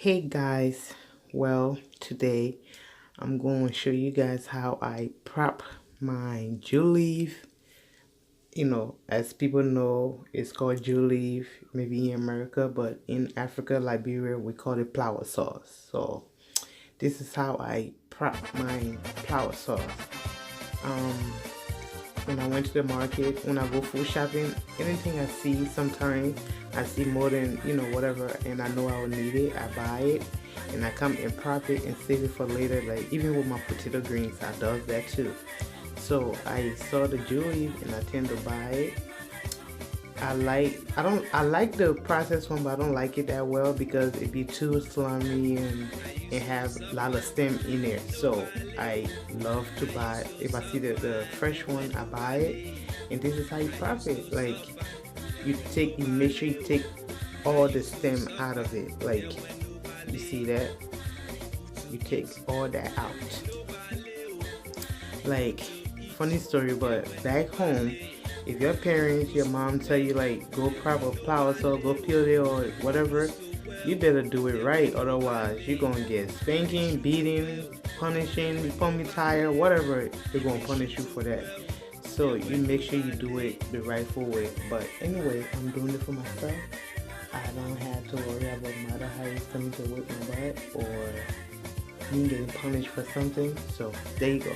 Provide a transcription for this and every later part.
Hey guys, well today I'm going to show you guys how I prop my jute leaf. As people know, it's called jute leaf maybe in America, but in Africa, Liberia, we call it flower sauce. So this is how I prop my flower sauce. um when I went to the market, when I go food shopping, anything I see, sometimes I see more than, whatever, and I know I will need it, I buy it, and I come and prop it and save it for later. Like, even with my potato greens, I does that too. So I saw the jewelry and I tend to buy it. I like the processed one, but I don't like it that well because it be too slimy and it has a lot of stem in there. So I love to buy, if I see the fresh one, I buy it. And this is how you prop it. Like, you make sure you take all the stem out of it. Like, you see that? You take all that out. Like, funny story, but back home, if your parents, your mom tell you like go prop a flower, so go peel it or whatever, you better do it right. Otherwise, you're gonna get spanking, beating, punishing, pump tire, whatever. They're gonna punish you for that. So you make sure you do it the rightful way. But anyway, I'm doing it for myself. I don't have to worry about mother Harry's coming to whip my butt or me getting punished for something. So there you go.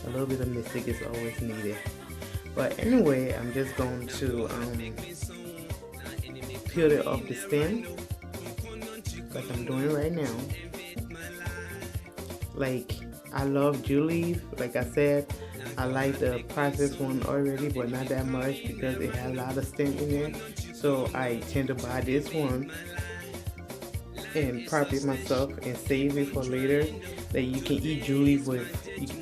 A little bit of mistake is always needed. But anyway, I'm just going to peel it off the stem like I'm doing right now. Like, I love jute leaf. Like I said, I like the processed one already, but not that much because it has a lot of stem in there. So I tend to buy this one and prop it myself and save it for later. That you can eat jute leaf with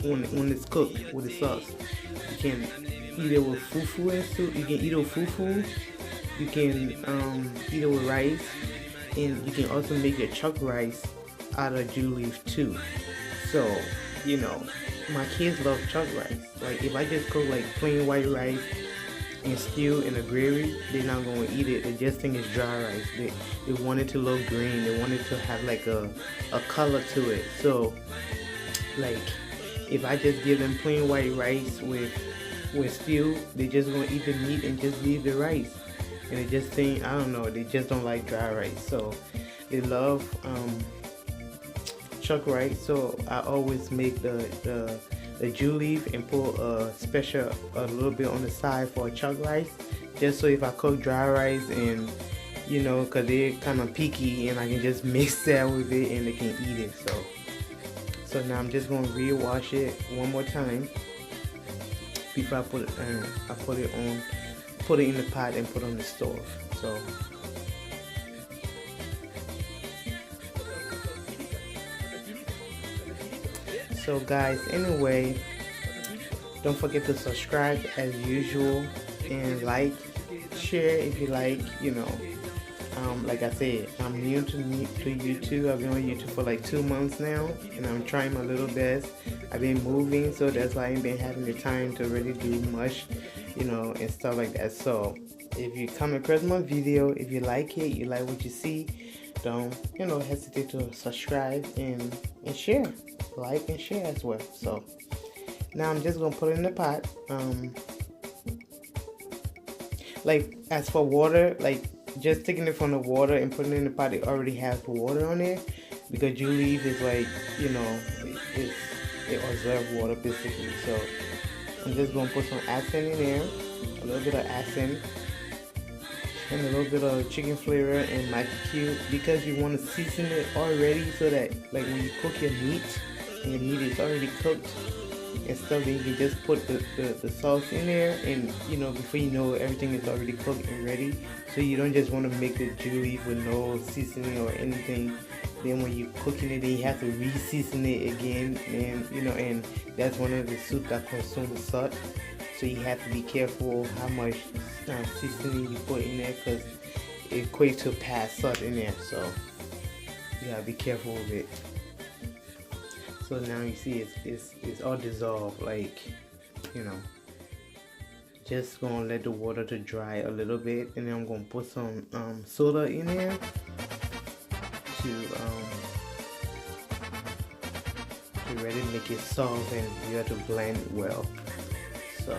when it's cooked with the sauce. You can eat it with fufu and soup. You can eat it with fufu. You can eat it with rice, and you can also make your chuck rice out of jute leaf too. So, my kids love chuck rice. Like, if I just cook like plain white rice and stew in a gravy, they're not gonna eat it. They just think it's dry rice. They want it to look green. They want it to have like a color to it. So, like, if I just give them plain white rice with stew, they just gonna eat the meat and just leave the rice. And they just think, I don't know, they just don't like dry rice. So they love chuck rice. So I always make the jute leaf and put a little bit on the side for a chuck rice, just so if I cook dry rice and cause they're kind of picky, and I can just mix that with it and they can eat it. So now I'm just gonna rewash it one more time before I put it in the pot and put it on the stove. So guys, anyway, don't forget to subscribe as usual and like, share if you like. Like I said, I'm new to YouTube. I've been on YouTube for like 2 months now, and I'm trying my little best. I've been moving, so that's why I ain't been having the time to really do much, and stuff like that. So if you come across my video, if you like it, you like what you see, don't hesitate to subscribe and share, like and share as well. So now I'm just gonna put it in the pot. Like, as for water, like, just taking it from the water and putting it in the pot, it already has water on it, because jute leaf is like, it absorbs water basically. So I'm just gonna put some accent in there, a little bit of accent, and a little bit of chicken flavor and Maggi cube, because you want to season it already, so that like when you cook your meat and your meat is already cooked and stuff, then you can just put the sauce in there, and before you know it, everything is already cooked and ready. So you don't just want to make the jute leaf with no seasoning or anything. Then when you're cooking it, then you have to re-season it again, and that's one of the soup that consumes salt. So you have to be careful how much seasoning you put in there, because it equates to past salt in there. So you gotta be careful with it. So now you see it's all dissolved, like, just gonna let the water to dry a little bit, and then I'm gonna put some soda in there you're ready to make it soft, and you have to blend it well. So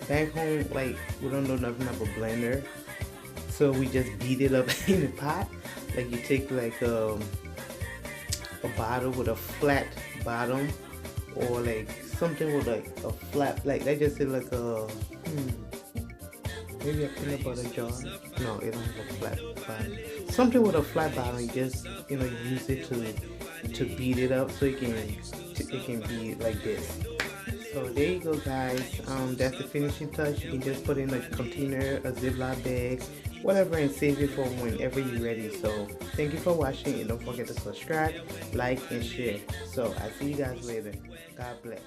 back home, like, we don't know nothing about blender, so we just beat it up in the pot. Like, you take like a bottle with a flat bottom, or like something with like a flat, like I just say like a maybe a peanut butter jar. No, it don't have a flat bottom. Something with a flat bottom. You just use it to beat it up so it can be like this. So there you go, guys. That's the finishing touch. You can just put in a container, a Ziploc bag, whatever, and save it for whenever you're ready. So thank you for watching, and don't forget to subscribe, like, and share. So I'll see you guys later. God bless.